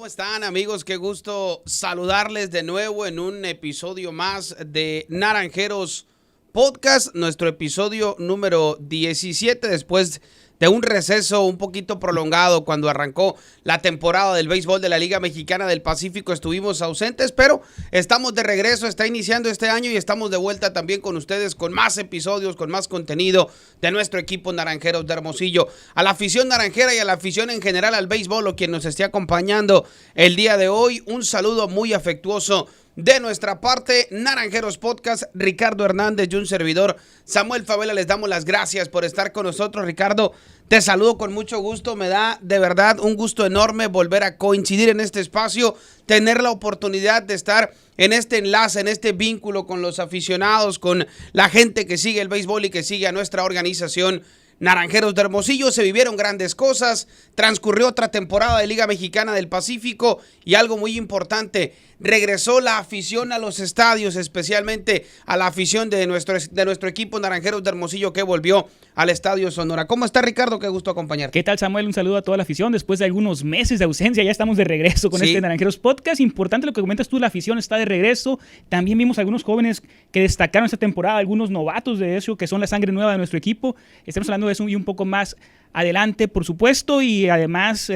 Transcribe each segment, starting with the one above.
están, amigos? Qué gusto saludarles de nuevo en un episodio más de Naranjeros Podcast, nuestro episodio número 17 después de un receso un poquito prolongado cuando arrancó la temporada del béisbol de la Liga Mexicana del Pacífico. Estuvimos ausentes, pero estamos de regreso, está iniciando este año y estamos de vuelta también con ustedes con más episodios, con más contenido de nuestro equipo Naranjeros de Hermosillo. A la afición naranjera y a la afición en general al béisbol o quien nos esté acompañando el día de hoy, un saludo muy afectuoso de nuestra parte. Naranjeros Podcast, Ricardo Hernández y un servidor, Samuel Favela, les damos las gracias por estar con nosotros. Ricardo, te saludo con mucho gusto, me da de verdad un gusto enorme volver a coincidir en este espacio, tener la oportunidad de estar en este enlace, en este vínculo con los aficionados, con la gente que sigue el béisbol y que sigue a nuestra organización Naranjeros de Hermosillo. Se vivieron grandes cosas, transcurrió otra temporada de Liga Mexicana del Pacífico y algo muy importante, regresó la afición a los estadios, especialmente a la afición de nuestro equipo Naranjeros de Hermosillo que volvió al Estadio Sonora. ¿Cómo está, Ricardo? Qué gusto acompañarte. ¿Qué tal, Samuel? Un saludo a toda la afición. Después de algunos meses de ausencia, ya estamos de regreso con este Naranjeros Podcast. Importante lo que comentas tú, la afición está de regreso. También vimos algunos jóvenes que destacaron esta temporada, algunos novatos de eso, que son la sangre nueva de nuestro equipo. Estamos hablando de eso y un poco más adelante, por supuesto, y además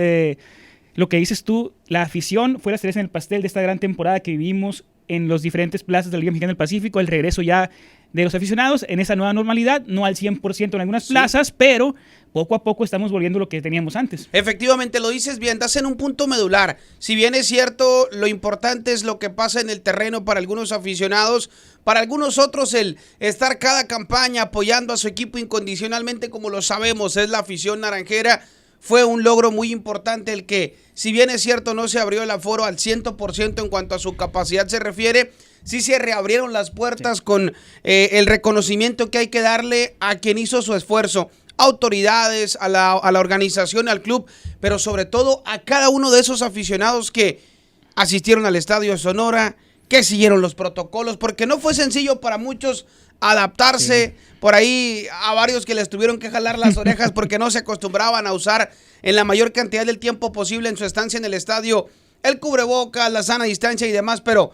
lo que dices tú, la afición fue la cereza en el pastel de esta gran temporada que vivimos en los diferentes plazas de la Liga Mexicana del Pacífico, el regreso ya de los aficionados en esa nueva normalidad, no al 100% en algunas plazas, pero poco a poco estamos volviendo a lo que teníamos antes. Efectivamente, lo dices bien, das en un punto medular. Si bien es cierto, lo importante es lo que pasa en el terreno para algunos aficionados, para algunos otros el estar cada campaña apoyando a su equipo incondicionalmente, como lo sabemos, es la afición naranjera. Fue un logro muy importante el que, si bien es cierto, no se abrió el aforo al 100% en cuanto a su capacidad se refiere, sí se reabrieron las puertas con el reconocimiento que hay que darle a quien hizo su esfuerzo, autoridades, a la organización, al club, pero sobre todo a cada uno de esos aficionados que asistieron al Estadio Sonora, que siguieron los protocolos, porque no fue sencillo para muchos adaptarse, por ahí a varios que les tuvieron que jalar las orejas porque no se acostumbraban a usar en la mayor cantidad del tiempo posible en su estancia en el estadio el cubrebocas, la sana distancia y demás, pero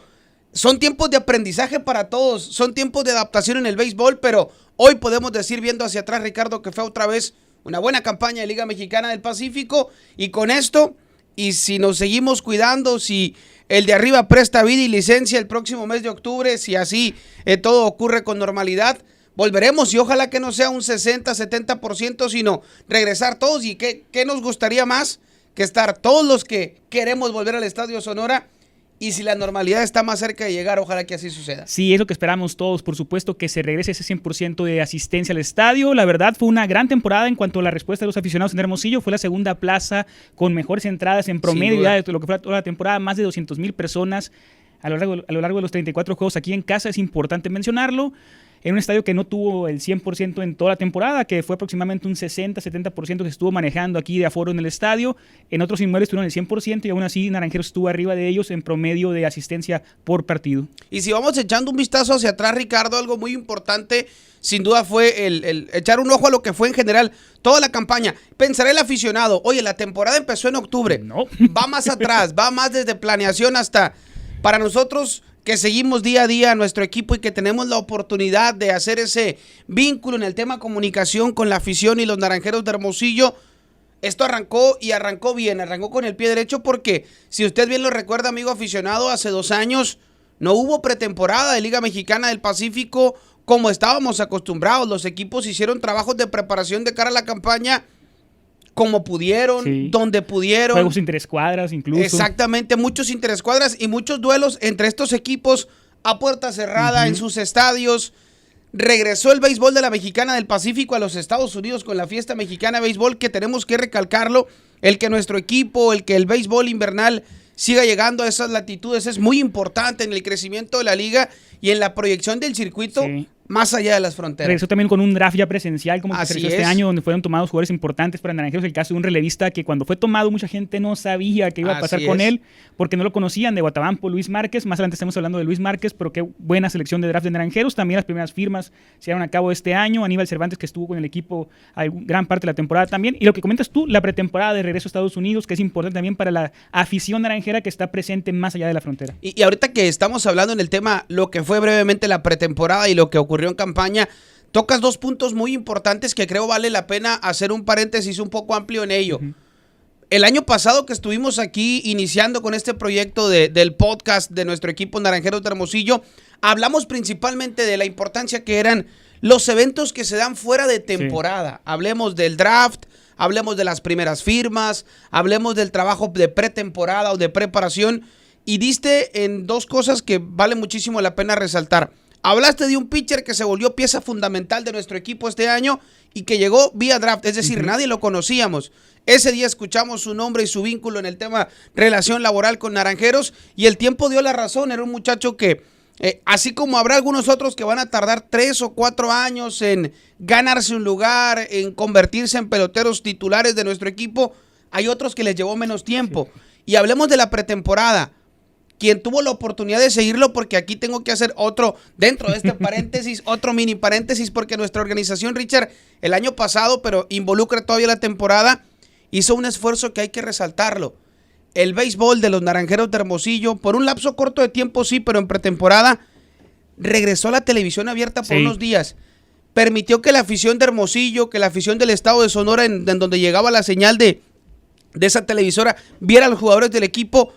son tiempos de aprendizaje para todos, son tiempos de adaptación en el béisbol, pero hoy podemos decir, viendo hacia atrás, Ricardo, que fue otra vez una buena campaña de Liga Mexicana del Pacífico, y con esto, y si nos seguimos cuidando, si el de arriba presta vida y licencia el próximo mes de octubre, si así todo ocurre con normalidad, volveremos y ojalá que no sea un 60-70%, sino regresar todos. ¿Y qué nos gustaría más que estar todos los que queremos volver al Estadio Sonora? Y si la normalidad está más cerca de llegar, ojalá que así suceda. Sí, es lo que esperamos todos, por supuesto, que se regrese ese 100% de asistencia al estadio. La verdad, fue una gran temporada en cuanto a la respuesta de los aficionados en Hermosillo. Fue la segunda plaza con mejores entradas en promedio ya de lo que fue toda la temporada. Más de 200,000 personas a lo largo de los 34 juegos aquí en casa. Es importante mencionarlo. En un estadio que no tuvo el 100% en toda la temporada, que fue aproximadamente un 60-70% que estuvo manejando aquí de aforo en el estadio. En otros inmuebles tuvieron el 100% y aún así Naranjeros estuvo arriba de ellos en promedio de asistencia por partido. Y si vamos echando un vistazo hacia atrás, Ricardo, algo muy importante sin duda fue el echar un ojo a lo que fue en general toda la campaña. Pensará el aficionado, oye, la temporada empezó en octubre, no, va más atrás, va más desde planeación hasta para nosotros que seguimos día a día a nuestro equipo y que tenemos la oportunidad de hacer ese vínculo en el tema comunicación con la afición y los Naranjeros de Hermosillo. Esto arrancó bien, arrancó con el pie derecho porque, si usted bien lo recuerda, amigo aficionado, hace 2 años no hubo pretemporada de Liga Mexicana del Pacífico como estábamos acostumbrados. Los equipos hicieron trabajos de preparación de cara a la campaña como pudieron, donde pudieron. Juegos interescuadras incluso. Exactamente, muchos interescuadras y muchos duelos entre estos equipos a puerta cerrada en sus estadios. Regresó el béisbol de la Mexicana del Pacífico a los Estados Unidos con la fiesta mexicana de béisbol, que tenemos que recalcarlo, el que nuestro equipo, el que el béisbol invernal siga llegando a esas latitudes es muy importante en el crecimiento de la liga y en la proyección del circuito más allá de las fronteras. Regresó también con un draft ya presencial, como el que se Así realizó este es. año, donde fueron tomados jugadores importantes para Naranjeros. El caso de un relevista que cuando fue tomado mucha gente no sabía qué iba a pasar Así con es. él, porque no lo conocían, de Guatabampo, Luis Márquez. Más adelante estamos hablando de Luis Márquez, pero qué buena selección de draft de Naranjeros. También las primeras firmas se llevaron a cabo este año. Aníbal Cervantes, que estuvo con el equipo gran parte de la temporada también. Y lo que comentas tú, la pretemporada de regreso a Estados Unidos, que es importante también para la afición naranjera que está presente más allá de la frontera. Y ahorita que estamos hablando en el tema, lo que fue brevemente la pretemporada y lo que ocurrió en campaña, tocas dos puntos muy importantes que creo vale la pena hacer un paréntesis un poco amplio en ello. El año pasado que estuvimos aquí iniciando con este proyecto del podcast de nuestro equipo Naranjeros de Hermosillo, hablamos principalmente de la importancia que eran los eventos que se dan fuera de temporada. Sí. Hablemos del draft, hablemos de las primeras firmas, hablemos del trabajo de pretemporada o de preparación, y diste en dos cosas que vale muchísimo la pena resaltar. Hablaste de un pitcher que se volvió pieza fundamental de nuestro equipo este año y que llegó vía draft, es decir, nadie lo conocíamos. Ese día escuchamos su nombre y su vínculo en el tema relación laboral con Naranjeros y el tiempo dio la razón. Era un muchacho que, así como habrá algunos otros que van a tardar 3 o 4 años en ganarse un lugar, en convertirse en peloteros titulares de nuestro equipo, hay otros que les llevó menos tiempo. Sí. Y hablemos de la pretemporada. Quien tuvo la oportunidad de seguirlo, porque aquí tengo que hacer otro, dentro de este paréntesis, otro mini paréntesis, porque nuestra organización, Richard, el año pasado, pero involucra todavía la temporada, hizo un esfuerzo que hay que resaltarlo. El béisbol de los Naranjeros de Hermosillo, por un lapso corto de tiempo sí, pero en pretemporada, regresó a la televisión abierta por unos días. Permitió que la afición de Hermosillo, que la afición del estado de Sonora, en donde llegaba la señal de esa televisora, viera a los jugadores del equipo.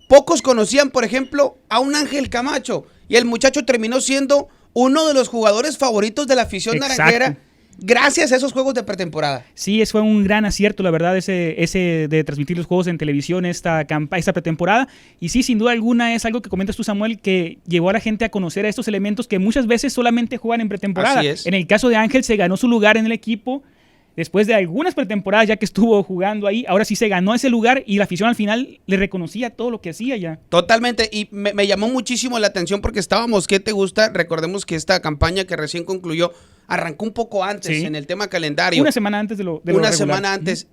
Pocos conocían, por ejemplo, a un Ángel Camacho, y el muchacho terminó siendo uno de los jugadores favoritos de la afición naranjera gracias a esos juegos de pretemporada. Sí, eso fue un gran acierto, la verdad, ese de transmitir los juegos en televisión, esta pretemporada. Y sí, sin duda alguna es algo que comentas tú, Samuel, que llevó a la gente a conocer a estos elementos que muchas veces solamente juegan en pretemporada. Así es. En el caso de Ángel, se ganó su lugar en el equipo. Después de algunas pretemporadas ya que estuvo jugando ahí, ahora sí se ganó ese lugar y la afición al final le reconocía todo lo que hacía ya. Totalmente, y me llamó muchísimo la atención porque estábamos, ¿qué te gusta? Recordemos que esta campaña que recién concluyó arrancó un poco antes en el tema calendario. Una semana antes de lo Una semana antes.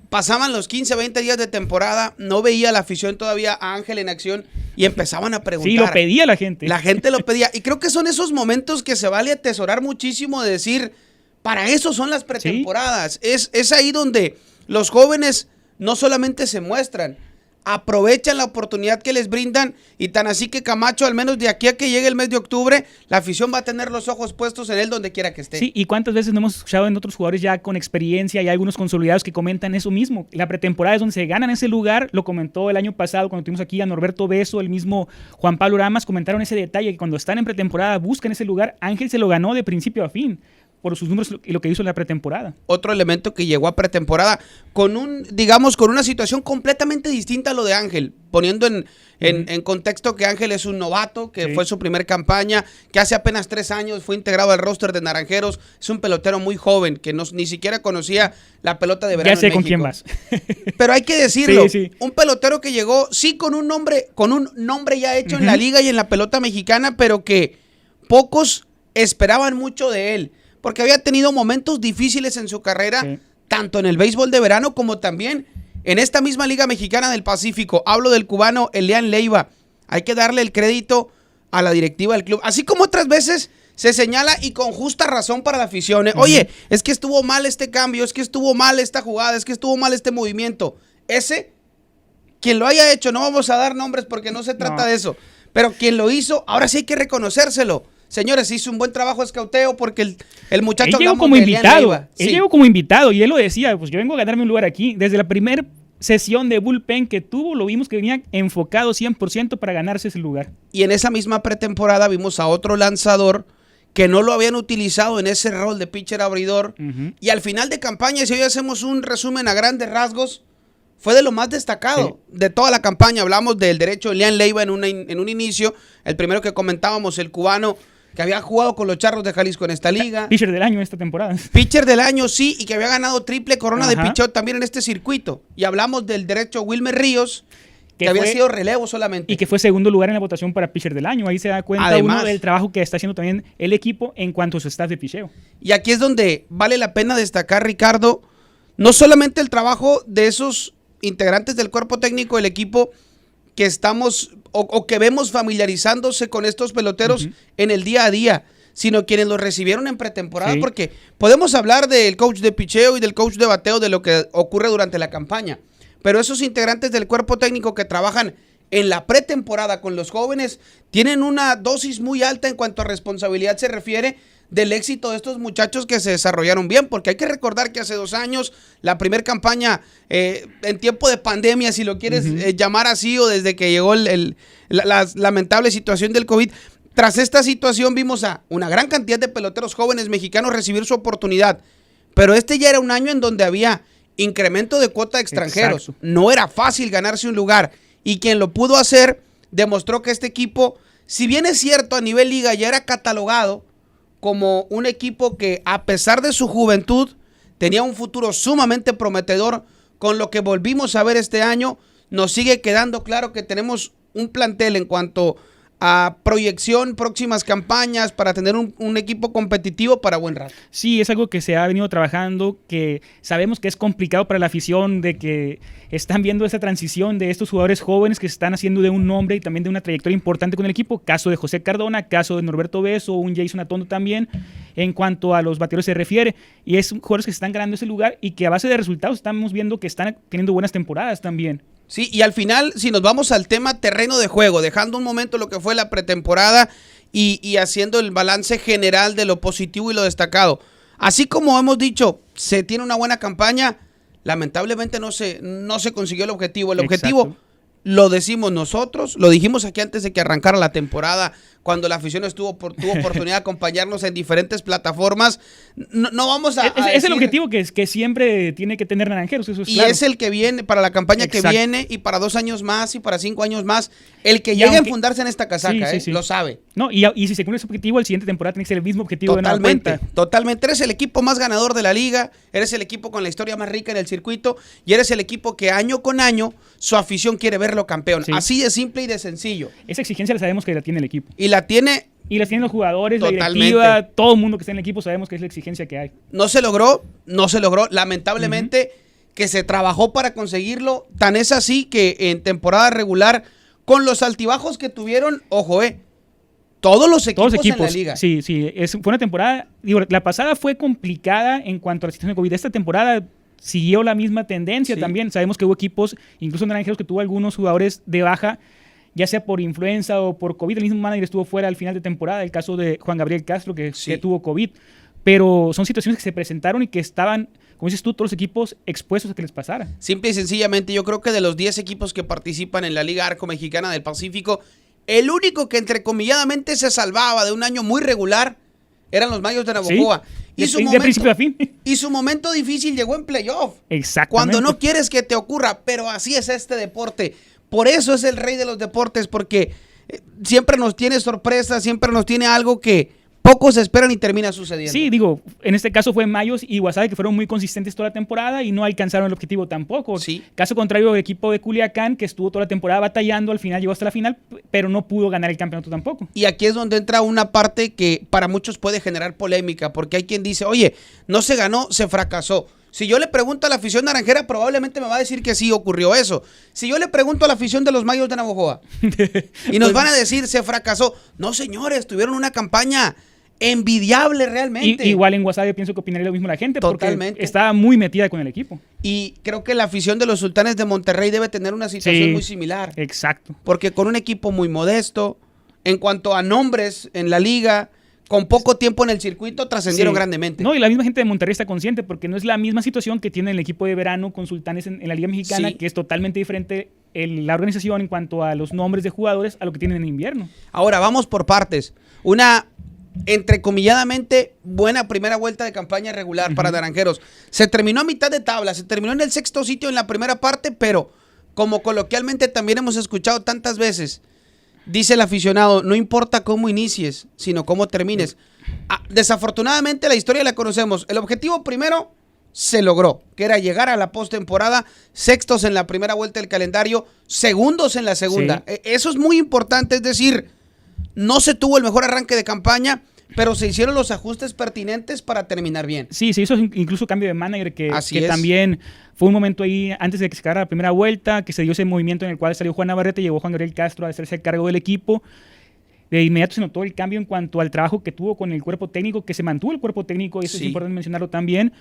Pasaban los 15, 20 días de temporada, no veía la afición todavía a Ángel en acción y empezaban a preguntar. Sí, lo pedía la gente. La gente lo pedía, y creo que son esos momentos que se vale atesorar muchísimo de decir... Para eso son las pretemporadas. ¿Sí? Es ahí donde los jóvenes no solamente se muestran, aprovechan la oportunidad que les brindan, y tan así que Camacho, al menos de aquí a que llegue el mes de octubre, la afición va a tener los ojos puestos en él donde quiera que esté. Sí, y cuántas veces no hemos escuchado en otros jugadores ya con experiencia y hay algunos consolidados que comentan eso mismo. La pretemporada es donde se ganan ese lugar, lo comentó el año pasado cuando tuvimos aquí a Norberto Beso, el mismo Juan Pablo Ramas, comentaron ese detalle, que cuando están en pretemporada buscan ese lugar. Ángel se lo ganó de principio a fin por sus números y lo que hizo en la pretemporada. Otro elemento que llegó a pretemporada con una situación completamente distinta a lo de Ángel, poniendo en contexto que Ángel es un novato, que fue su primer campaña, que hace apenas 3 años fue integrado al roster de Naranjeros, es un pelotero muy joven, que ni siquiera conocía la pelota de verano en México. Ya sé con quién vas. Pero hay que decirlo, un pelotero que llegó, sí, con un nombre ya hecho en la liga y en la pelota mexicana, pero que pocos esperaban mucho de él, porque había tenido momentos difíciles en su carrera, tanto en el béisbol de verano como también en esta misma Liga Mexicana del Pacífico. Hablo del cubano Elian Leiva. Hay que darle el crédito a la directiva del club, así como otras veces se señala, y con justa razón para la afición. Oye, es que estuvo mal este cambio, es que estuvo mal esta jugada, es que estuvo mal este movimiento. Quien lo haya hecho, no vamos a dar nombres porque no se trata de eso, pero quien lo hizo, ahora sí hay que reconocérselo. Señores, hizo un buen trabajo de escauteo porque el muchacho... Él llegó como invitado. Él llegó como invitado y él lo decía, pues yo vengo a ganarme un lugar aquí. Desde la primera sesión de bullpen que tuvo, lo vimos que venía enfocado 100% para ganarse ese lugar. Y en esa misma pretemporada vimos a otro lanzador que no lo habían utilizado en ese rol de pitcher abridor. Y al final de campaña, si hoy hacemos un resumen a grandes rasgos, fue de lo más destacado de toda la campaña. Hablamos del derecho de Elian Leiva en un inicio, el primero que comentábamos, el cubano, que había jugado con los Charros de Jalisco en esta liga. Pitcher del año en esta temporada. Pitcher del año, sí, y que había ganado triple corona de pichot también en este circuito. Y hablamos del derecho Wilmer Ríos, que había sido relevo solamente. Y que fue segundo lugar en la votación para pitcher del año. Ahí se da cuenta Además, uno del trabajo que está haciendo también el equipo en cuanto a su staff de picheo. Y aquí es donde vale la pena destacar, Ricardo, no solamente el trabajo de esos integrantes del cuerpo técnico del equipo que estamos o que vemos familiarizándose con estos peloteros en el día a día, sino quienes los recibieron en pretemporada, porque podemos hablar del coach de picheo y del coach de bateo de lo que ocurre durante la campaña, pero esos integrantes del cuerpo técnico que trabajan en la pretemporada con los jóvenes tienen una dosis muy alta en cuanto a responsabilidad se refiere del éxito de estos muchachos que se desarrollaron bien, porque hay que recordar que hace 2 años, la primera campaña en tiempo de pandemia, si lo quieres llamar así, o desde que llegó la lamentable situación del COVID, tras esta situación vimos a una gran cantidad de peloteros jóvenes mexicanos recibir su oportunidad, pero este ya era un año en donde había incremento de cuota de extranjeros. Exacto. No era fácil ganarse un lugar, y quien lo pudo hacer demostró que este equipo, si bien es cierto a nivel liga ya era catalogado como un equipo que a pesar de su juventud tenía un futuro sumamente prometedor, con lo que volvimos a ver este año, nos sigue quedando claro que tenemos un plantel en cuanto a proyección, próximas campañas para tener un equipo competitivo para buen rato. Sí, es algo que se ha venido trabajando, que sabemos que es complicado para la afición, de que están viendo esa transición de estos jugadores jóvenes que se están haciendo de un nombre y también de una trayectoria importante con el equipo, caso de José Cardona, caso de Norberto Beso, un Jason Atondo también, en cuanto a los bateadores se refiere, y es jugadores que se están ganando ese lugar y que a base de resultados estamos viendo que están teniendo buenas temporadas también. Sí, y al final, si nos vamos al tema terreno de juego, dejando un momento lo que fue la pretemporada y haciendo el balance general de lo positivo y lo destacado, así como hemos dicho, se tiene una buena campaña, lamentablemente no se consiguió el objetivo. El objetivo, exacto, lo decimos nosotros, lo dijimos aquí antes de que arrancara la temporada, cuando la afición tuvo oportunidad de acompañarnos en diferentes plataformas. No vamos a es decir, el objetivo que siempre tiene que tener Naranjeros, eso es claro. Y es el que viene para la campaña, exacto, que viene, y para 2 años más y para 5 años más. El que llegue a enfundarse en esta casaca, sí, lo sabe. No, y si se cumple ese objetivo, el siguiente temporada tiene que ser el mismo objetivo. Totalmente. Eres el equipo más ganador de la liga, eres el equipo con la historia más rica en el circuito, y eres el equipo que año con año su afición quiere verlo campeón. Sí. Así de simple y de sencillo. Esa exigencia la sabemos que la tiene el equipo. Y la tiene... Y las tienen los jugadores, totalmente, la directiva, todo el mundo que está en el equipo sabemos que es la exigencia que hay. No se logró, lamentablemente, que se trabajó para conseguirlo. Tan es así que en temporada regular, con los altibajos que tuvieron, ojo, todos los equipos en la liga. Sí, fue una temporada, digo, la pasada fue complicada en cuanto a la situación de COVID. Esta temporada siguió la misma tendencia, sí, también. Sabemos que hubo equipos, incluso Naranjeros, que tuvo algunos jugadores de baja, ya sea por influenza o por COVID. El mismo manager estuvo fuera al final de temporada, el caso de Juan Gabriel Castro, que tuvo COVID. Pero son situaciones que se presentaron y que estaban, como dices tú, todos los equipos expuestos a que les pasara. Simple y sencillamente, yo creo que de los 10 equipos que participan en la Liga Arco Mexicana del Pacífico, el único que entrecomilladamente se salvaba de un año muy regular eran los Mayos de Navojoa. Sí, de principio a fin. Y su momento difícil llegó en playoff. Exactamente. Cuando no quieres que te ocurra, pero así es este deporte. Por eso es el rey de los deportes, porque siempre nos tiene sorpresas, siempre nos tiene algo que pocos esperan y termina sucediendo. Sí, digo, en este caso fue Mayos y Guasave, que fueron muy consistentes toda la temporada y no alcanzaron el objetivo tampoco. Sí. Caso contrario, el equipo de Culiacán, que estuvo toda la temporada batallando, al final llegó hasta la final, pero no pudo ganar el campeonato tampoco. Y aquí es donde entra una parte que para muchos puede generar polémica, porque hay quien dice, oye, no se ganó, se fracasó. Si yo le pregunto a la afición naranjera, probablemente me va a decir que sí ocurrió eso. Si yo le pregunto a la afición de los Mayos de Navojoa y nos van a decir, se fracasó. No, señores, tuvieron una campaña envidiable realmente. Igual en Guasave pienso que opinaría lo mismo la gente. Totalmente. Porque estaba muy metida con el equipo. Y creo que la afición de los Sultanes de Monterrey debe tener una situación muy similar. Exacto. Porque con un equipo muy modesto, en cuanto a nombres en la liga, con poco tiempo en el circuito, trascendieron grandemente. No, y la misma gente de Monterrey está consciente, porque no es la misma situación que tiene el equipo de verano con Sultanes en la Liga Mexicana, que es totalmente diferente la organización en cuanto a los nombres de jugadores a lo que tienen en invierno. Ahora, vamos por partes. Una, entrecomilladamente, buena primera vuelta de campaña regular para Naranjeros. Se terminó a mitad de tabla, se terminó en el 6º sitio en la primera parte, pero como coloquialmente también hemos escuchado tantas veces, dice el aficionado, no importa cómo inicies, sino cómo termines. Desafortunadamente la historia la conocemos. El objetivo primero se logró, que era llegar a la postemporada, sextos en la primera vuelta del calendario, segundos en la segunda. Sí. Eso es muy importante, es decir, no se tuvo el mejor arranque de campaña, pero se hicieron los ajustes pertinentes para terminar bien. Sí, se hizo incluso cambio de manager, que también fue un momento ahí, antes de que se acabara la primera vuelta, que se dio ese movimiento en el cual salió Juan Navarrete y llegó Juan Gabriel Castro a hacerse cargo del equipo. De inmediato se notó el cambio en cuanto al trabajo que tuvo con el cuerpo técnico, que se mantuvo el cuerpo técnico, y eso es importante mencionarlo también.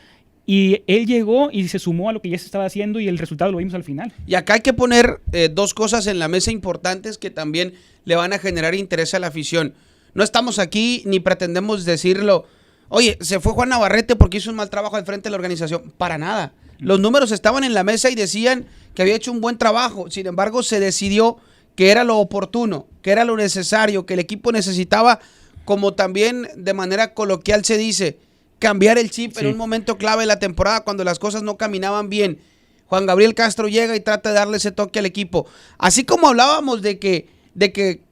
Y él llegó y se sumó a lo que ya se estaba haciendo y el resultado lo vimos al final. Y acá hay que poner dos cosas en la mesa importantes que también le van a generar interés a la afición. No estamos aquí ni pretendemos decirlo, oye, se fue Juan Navarrete porque hizo un mal trabajo al frente de la organización. Para nada. Los números estaban en la mesa y decían que había hecho un buen trabajo. Sin embargo, se decidió que era lo oportuno, que era lo necesario, que el equipo necesitaba, como también de manera coloquial se dice, cambiar el chip en un momento clave de la temporada cuando las cosas no caminaban bien. Juan Gabriel Castro llega y trata de darle ese toque al equipo. Así como hablábamos de que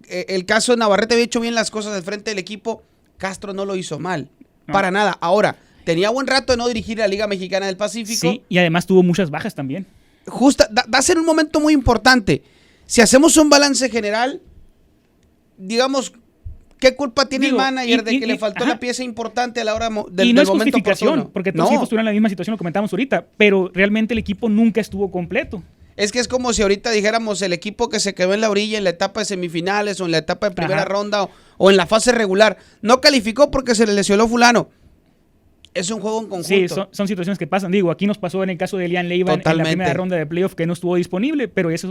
el caso de Navarrete había hecho bien las cosas al frente del equipo, Castro no lo hizo mal, para nada. Ahora, tenía buen rato de no dirigir la Liga Mexicana del Pacífico. Sí, y además tuvo muchas bajas también. Va a ser un momento muy importante. Si hacemos un balance general, digamos, ¿qué culpa tiene el manager de que le faltó una pieza importante a la hora del momento oportuno? Y no es justificación, porque todos los equipos estuvieron en la misma situación, lo comentamos ahorita, pero realmente el equipo nunca estuvo completo. Es que es como si ahorita dijéramos el equipo que se quedó en la orilla en la etapa de semifinales o en la etapa de primera ronda o en la fase regular. No calificó porque se le lesionó fulano. Es un juego en conjunto. Sí, son situaciones que pasan. Digo, aquí nos pasó en el caso de Elian Leiva en la primera ronda de playoff que no estuvo disponible, pero esa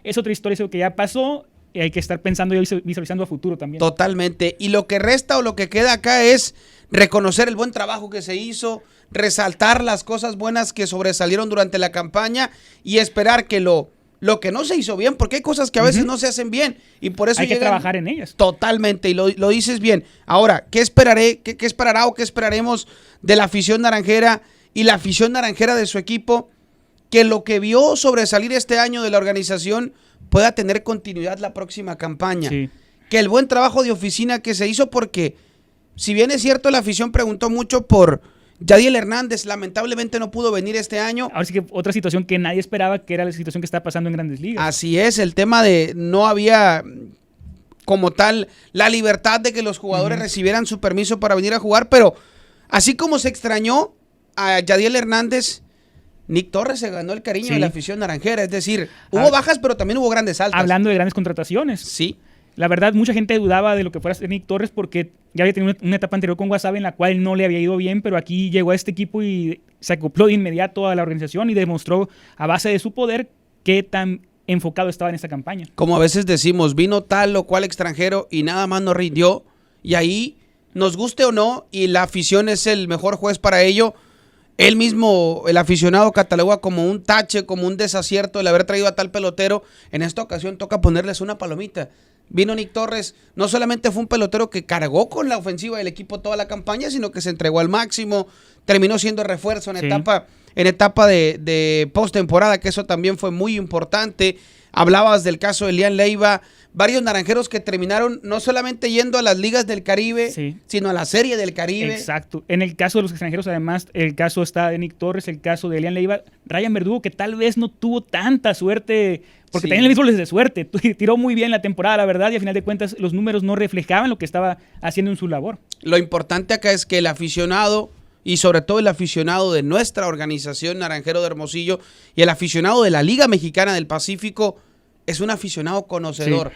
es otra historia, eso que ya pasó y hay que estar pensando y visualizando a futuro también. Totalmente. Y lo que resta o lo que queda acá es reconocer el buen trabajo que se hizo, resaltar las cosas buenas que sobresalieron durante la campaña y esperar que lo que no se hizo bien, porque hay cosas que a veces no se hacen bien y por eso hay que trabajar en ellas. Totalmente, y lo dices bien. Ahora, ¿qué esperará o qué esperaremos de la afición naranjera y la afición naranjera de su equipo? Que lo que vio sobresalir este año de la organización pueda tener continuidad la próxima campaña. Sí. Que el buen trabajo de oficina que se hizo, porque si bien es cierto la afición preguntó mucho por Yadiel Hernández, lamentablemente no pudo venir este año. Ahora sí que otra situación que nadie esperaba, que era la situación que está pasando en Grandes Ligas. Así es, el tema de no había como tal la libertad de que los jugadores recibieran su permiso para venir a jugar, pero así como se extrañó a Yadiel Hernández, Nick Torres se ganó el cariño de la afición naranjera, es decir, hubo bajas pero también hubo grandes altas. Hablando de grandes contrataciones. Sí. La verdad, mucha gente dudaba de lo que fuera Nick Torres porque ya había tenido una etapa anterior con Guasave en la cual no le había ido bien, pero aquí llegó a este equipo y se acopló de inmediato a la organización y demostró a base de su poder qué tan enfocado estaba en esta campaña. Como a veces decimos, vino tal o cual extranjero y nada más nos rindió, y ahí, nos guste o no, y la afición es el mejor juez para ello. Él mismo, el aficionado, cataloga como un tache, como un desacierto el haber traído a tal pelotero. En esta ocasión toca ponerles una palomita. Vino Nick Torres, no solamente fue un pelotero que cargó con la ofensiva del equipo toda la campaña, sino que se entregó al máximo, terminó siendo refuerzo en etapa de postemporada, que eso también fue muy importante. Hablabas del caso de Elian Leiva, varios naranjeros que terminaron no solamente yendo a las ligas del Caribe, sino a la Serie del Caribe. Exacto. En el caso de los extranjeros, además, el caso está de Nick Torres, el caso de Elian Leiva, Ryan Verdugo, que tal vez no tuvo tanta suerte, porque también le hizo de suerte, tiró muy bien la temporada, la verdad, y al final de cuentas los números no reflejaban lo que estaba haciendo en su labor. Lo importante acá es que el aficionado, y sobre todo el aficionado de nuestra organización Naranjero de Hermosillo y el aficionado de la Liga Mexicana del Pacífico, es un aficionado conocedor.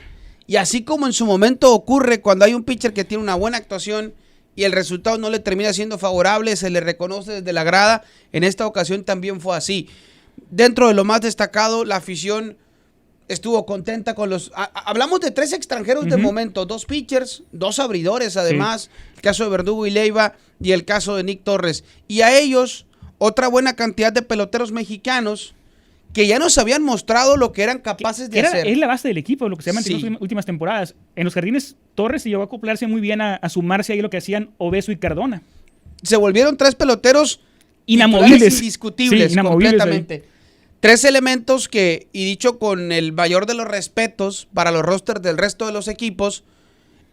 Y así como en su momento ocurre cuando hay un pitcher que tiene una buena actuación y el resultado no le termina siendo favorable, se le reconoce desde la grada, en esta ocasión también fue así. Dentro de lo más destacado, la afición estuvo contenta con los... Hablamos de 3 extranjeros de momento, 2 pitchers, 2 abridores además, el caso de Verdugo y Leiva y el caso de Nick Torres. Y a ellos, otra buena cantidad de peloteros mexicanos que ya nos habían mostrado lo que eran capaces de hacer. Es la base del equipo, lo que se ha mantenido en las últimas temporadas. En los jardines, Torres se llegó a acoplarse muy bien a sumarse ahí lo que hacían Obeso y Cardona. Se volvieron 3 peloteros inamovibles, indiscutibles, completamente. Ahí. 3 elementos que, y dicho con el mayor de los respetos para los rosters del resto de los equipos,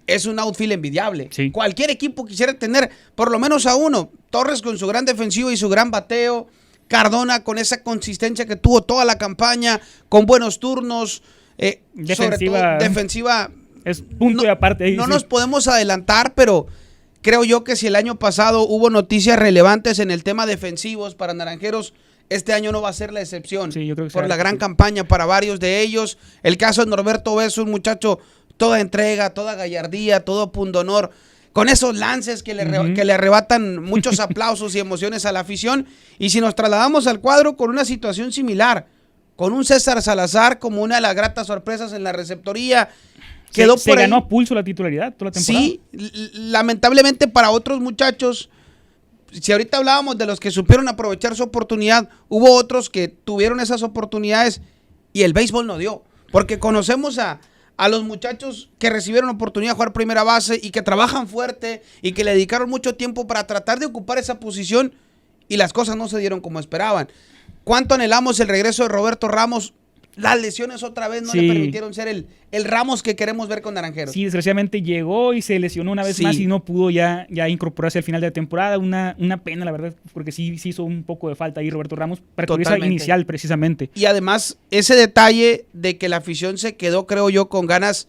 es un outfield envidiable. Sí. Cualquier equipo quisiera tener por lo menos a uno. Torres con su gran defensivo y su gran bateo. Cardona con esa consistencia que tuvo toda la campaña, con buenos turnos. Defensiva. Sobre todo, defensiva. Es punto y aparte. Ahí, no nos podemos adelantar, pero creo yo que si el año pasado hubo noticias relevantes en el tema defensivos para Naranjeros, este año no va a ser la excepción. Sí, yo creo que por la gran campaña para varios de ellos. El caso de Norberto Beso, un muchacho toda entrega, toda gallardía, todo pundonor, con esos lances que le arrebatan muchos aplausos y emociones a la afición. Y si nos trasladamos al cuadro con una situación similar, con un César Salazar como una de las gratas sorpresas en la receptoría, se ganó a pulso la titularidad toda la temporada. Sí, lamentablemente para otros muchachos, si ahorita hablábamos de los que supieron aprovechar su oportunidad, hubo otros que tuvieron esas oportunidades y el béisbol no dio. Porque conocemos a los muchachos que recibieron oportunidad de jugar primera base y que trabajan fuerte y que le dedicaron mucho tiempo para tratar de ocupar esa posición y las cosas no se dieron como esperaban. ¿Cuánto anhelamos el regreso de Roberto Ramos? Las lesiones otra vez no le permitieron ser el Ramos que queremos ver con Naranjeros. Sí, desgraciadamente llegó y se lesionó una vez más y no pudo ya incorporarse al final de la temporada. Una pena, la verdad, porque sí hizo un poco de falta ahí Roberto Ramos para cubrir esa inicial precisamente. Y además, ese detalle de que la afición se quedó, creo yo, con ganas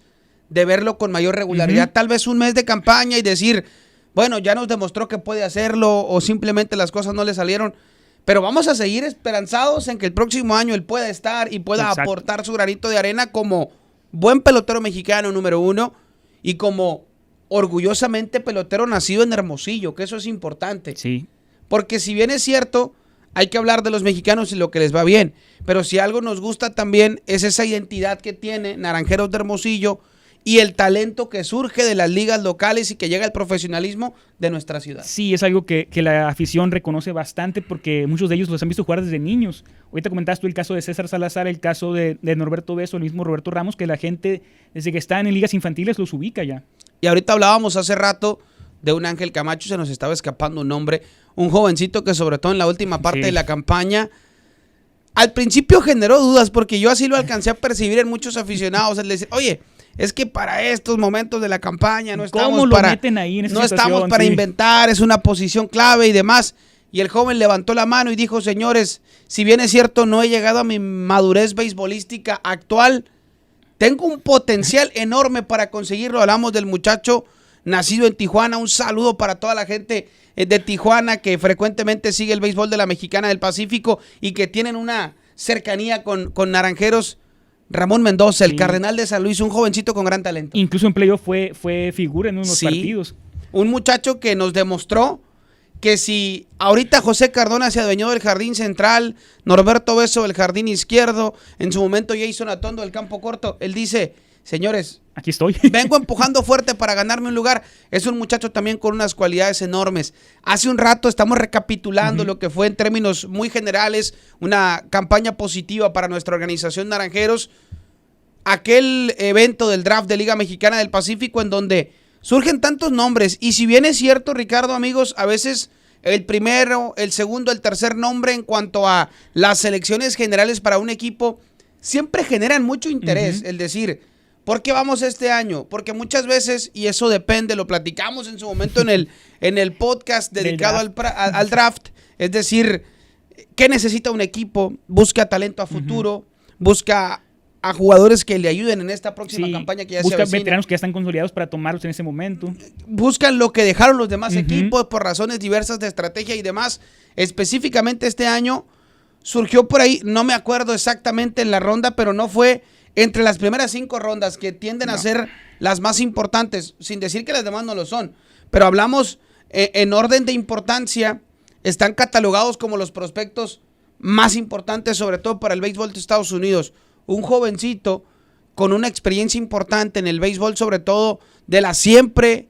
de verlo con mayor regularidad. Tal vez un mes de campaña y decir, bueno, ya nos demostró que puede hacerlo o simplemente las cosas no le salieron. Pero vamos a seguir esperanzados en que el próximo año él pueda estar y pueda aportar su granito de arena como buen pelotero mexicano número 1 y como orgullosamente pelotero nacido en Hermosillo, que eso es importante. Sí. Porque si bien es cierto, hay que hablar de los mexicanos y lo que les va bien, pero si algo nos gusta también es esa identidad que tiene Naranjeros de Hermosillo y el talento que surge de las ligas locales y que llega al profesionalismo de nuestra ciudad. Sí, es algo que la afición reconoce bastante porque muchos de ellos los han visto jugar desde niños. Ahorita comentaste tú el caso de César Salazar, el caso de Norberto Beso, el mismo Roberto Ramos, que la gente desde que están en ligas infantiles los ubica ya. Y ahorita hablábamos hace rato de un Ángel Camacho, se nos estaba escapando un nombre, un jovencito que sobre todo en la última parte de la campaña, al principio generó dudas porque yo así lo alcancé a percibir en muchos aficionados, el decir, oye, es que para estos momentos de la campaña no estamos para inventar, es una posición clave y demás. Y el joven levantó la mano y dijo, señores, si bien es cierto no he llegado a mi madurez beisbolística actual, tengo un potencial enorme para conseguirlo. Hablamos del muchacho nacido en Tijuana, un saludo para toda la gente de Tijuana que frecuentemente sigue el béisbol de la Mexicana del Pacífico y que tienen una cercanía con Naranjeros. Ramón Mendoza, el Cardenal de San Luis, un jovencito con gran talento. Incluso en playoff fue figura en unos partidos. Un muchacho que nos demostró que si ahorita José Cardona se adueñó del jardín central, Norberto Beso del jardín izquierdo, en su momento Jason Atondo del campo corto, él dice, señores, aquí estoy. Vengo empujando fuerte para ganarme un lugar. Es un muchacho también con unas cualidades enormes. Hace un rato estamos recapitulando lo que fue en términos muy generales una campaña positiva para nuestra organización Naranjeros. Aquel evento del draft de Liga Mexicana del Pacífico en donde surgen tantos nombres. Y si bien es cierto, Ricardo, amigos, a veces el primero, el segundo, el tercer nombre en cuanto a las selecciones generales para un equipo siempre generan mucho interés. El decir, ¿por qué vamos este año? Porque muchas veces, y eso depende, lo platicamos en su momento en el podcast dedicado al draft, es decir, ¿qué necesita un equipo? Busca talento a futuro, busca a jugadores que le ayuden en esta próxima campaña que ya se avecina. Busca veteranos que ya están consolidados para tomarlos en ese momento. Buscan lo que dejaron los demás equipos por razones diversas de estrategia y demás. Específicamente este año surgió por ahí, no me acuerdo exactamente en la ronda, pero no fue entre las primeras 5 rondas que tienden a ser las más importantes, sin decir que las demás no lo son. Pero hablamos en orden de importancia, están catalogados como los prospectos más importantes, sobre todo para el béisbol de Estados Unidos. Un jovencito con una experiencia importante en el béisbol, sobre todo de la siempre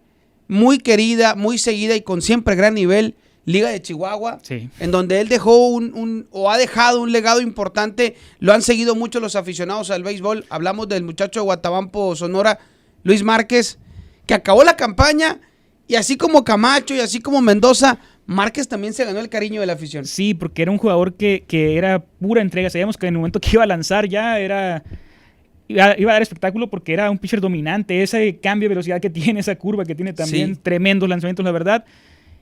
muy querida, muy seguida y con siempre gran nivel Liga de Chihuahua, en donde él dejó ha dejado un legado importante. Lo han seguido mucho los aficionados al béisbol. Hablamos del muchacho de Guatabampo, Sonora, Luis Márquez, que acabó la campaña y así como Camacho y así como Mendoza, Márquez también se ganó el cariño de la afición. Sí, porque era un jugador que era pura entrega. Sabíamos que en el momento que iba a lanzar ya era iba a dar espectáculo porque era un pitcher dominante, ese cambio de velocidad que tiene, esa curva que tiene también, tremendos lanzamientos, la verdad.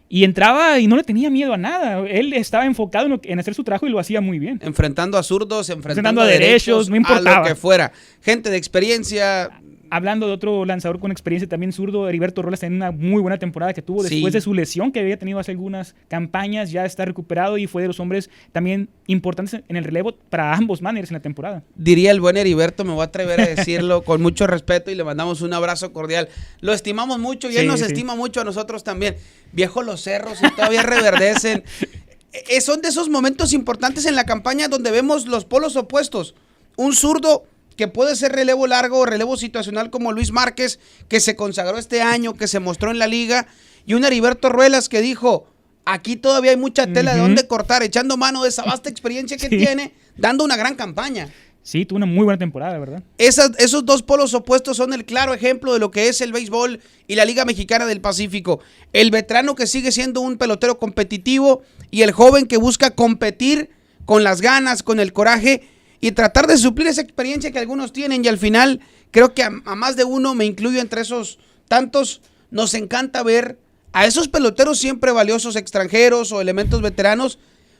Y entraba y no le tenía miedo a nada. Él estaba enfocado en hacer su trabajo y lo hacía muy bien. Enfrentando a zurdos, enfrentando a derechos, no importaba. A lo que fuera. Gente de experiencia. Hablando de otro lanzador con experiencia también zurdo, Heriberto Robles, en una muy buena temporada que tuvo después de su lesión que había tenido hace algunas campañas, ya está recuperado y fue de los hombres también importantes en el relevo para ambos managers en la temporada. Diría el buen Heriberto, me voy a atrever a decirlo con mucho respeto y le mandamos un abrazo cordial. Lo estimamos mucho y él nos estima mucho a nosotros también. Viejo, los cerros y todavía reverdecen. Son de esos momentos importantes en la campaña donde vemos los polos opuestos. Un zurdo que puede ser relevo largo o relevo situacional como Luis Márquez, que se consagró este año, que se mostró en la liga, y un Heriberto Ruelas que dijo, aquí todavía hay mucha tela de dónde cortar, echando mano de esa vasta experiencia que tiene, dando una gran campaña. Sí, tuvo una muy buena temporada, ¿verdad? Esos dos polos opuestos son el claro ejemplo de lo que es el béisbol y la Liga Mexicana del Pacífico. El veterano que sigue siendo un pelotero competitivo y el joven que busca competir con las ganas, con el coraje y tratar de suplir esa experiencia que algunos tienen. Y al final, creo que a más de uno, me incluyo entre esos tantos, nos encanta ver a esos peloteros siempre valiosos extranjeros o elementos veteranos,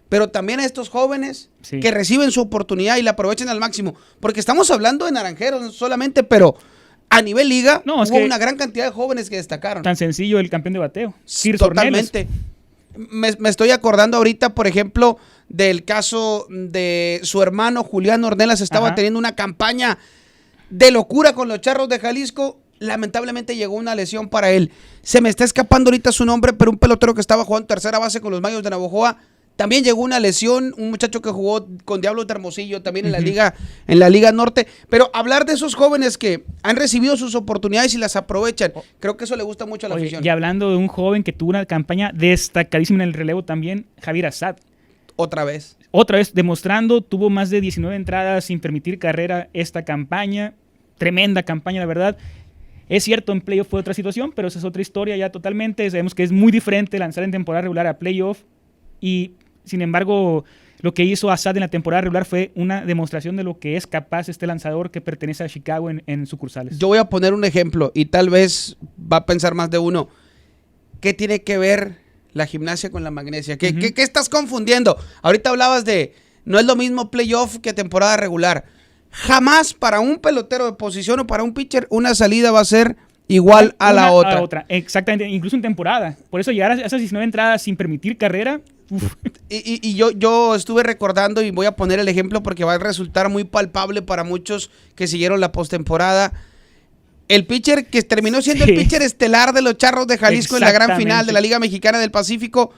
pero también a estos jóvenes que reciben su oportunidad y la aprovechan al máximo. Porque estamos hablando de Naranjeros solamente, pero a nivel liga hubo una gran cantidad de jóvenes que destacaron. Tan sencillo el campeón de bateo. Totalmente. Me estoy acordando ahorita, por ejemplo, del caso de su hermano Julián Ornelas. Estaba teniendo una campaña de locura con los Charros de Jalisco. Lamentablemente llegó una lesión para él. Se me está escapando ahorita su nombre, pero un pelotero que estaba jugando tercera base con los Mayos de Navojoa. También llegó una lesión, un muchacho que jugó con Diablos de Hermosillo, también en la Liga Norte. Pero hablar de esos jóvenes que han recibido sus oportunidades y las aprovechan, creo que eso le gusta mucho a la afición. Y hablando de un joven que tuvo una campaña destacadísima en el relevo también, Javier Assad. Otra vez demostrando, tuvo más de 19 entradas sin permitir carrera esta campaña. Tremenda campaña, la verdad. Es cierto, en playoff fue otra situación, pero esa es otra historia ya totalmente. Sabemos que es muy diferente lanzar en temporada regular a playoff. Y sin embargo, lo que hizo Assad en la temporada regular fue una demostración de lo que es capaz este lanzador que pertenece a Chicago en sucursales. Yo voy a poner un ejemplo y tal vez va a pensar más de uno. ¿Qué tiene que ver la gimnasia con la magnesia? ¿Qué estás confundiendo? Ahorita hablabas de, no es lo mismo playoff que temporada regular. Jamás para un pelotero de posición o para un pitcher una salida va a ser igual a la otra. Exactamente, incluso en temporada. Por eso llegar a esas 19 entradas sin permitir carrera. Y yo estuve recordando y voy a poner el ejemplo porque va a resultar muy palpable para muchos que siguieron la postemporada. El pitcher que terminó siendo el pitcher estelar de los Charros de Jalisco en la gran final de la Liga Mexicana del Pacífico.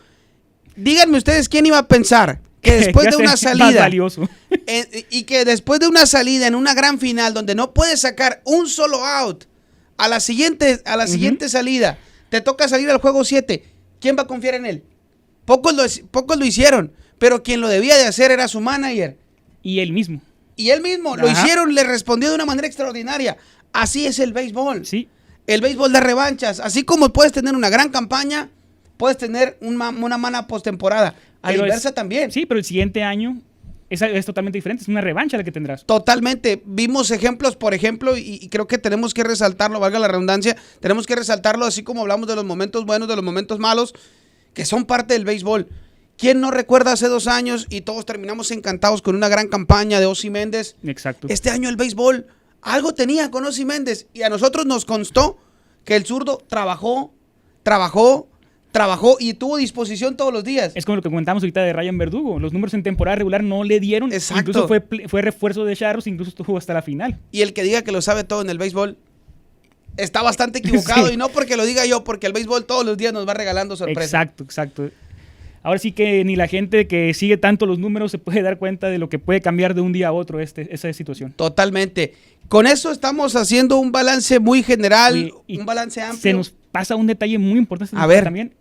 Díganme ustedes quién iba a pensar que después de una salida y que después de una salida en una gran final donde no puedes sacar un solo out a la siguiente salida, te toca salir al juego 7, ¿quién va a confiar en él? Pocos lo hicieron, pero quien lo debía de hacer era su manager. Y él mismo. Lo hicieron, le respondió de una manera extraordinaria. Así es el béisbol. Sí. El béisbol da revanchas. Así como puedes tener una gran campaña, puedes tener una mala postemporada. A la inversa también. Sí, pero el siguiente año es totalmente diferente. Es una revancha la que tendrás. Totalmente. Vimos ejemplos, por ejemplo, y creo que tenemos que resaltarlo, valga la redundancia, tenemos que resaltarlo así como hablamos de los momentos buenos, de los momentos malos, que son parte del béisbol. ¿Quién no recuerda hace 2 años y todos terminamos encantados con una gran campaña de Ozzie Méndez? Exacto. Este año el béisbol algo tenía con Ozzie Méndez y a nosotros nos constó que el zurdo trabajó y tuvo disposición todos los días. Es como lo que comentamos ahorita de Ryan Verdugo. Los números en temporada regular no le dieron. Exacto. Incluso fue refuerzo de Charros, incluso estuvo hasta la final. Y el que diga que lo sabe todo en el béisbol está bastante equivocado. Sí. Y no porque lo diga yo, porque el béisbol todos los días nos va regalando sorpresas. Exacto. Ahora sí que ni la gente que sigue tanto los números se puede dar cuenta de lo que puede cambiar de un día a otro esa situación. Totalmente. Con eso estamos haciendo un balance muy general, un balance amplio. Se nos pasa un detalle muy importante. A ver. También.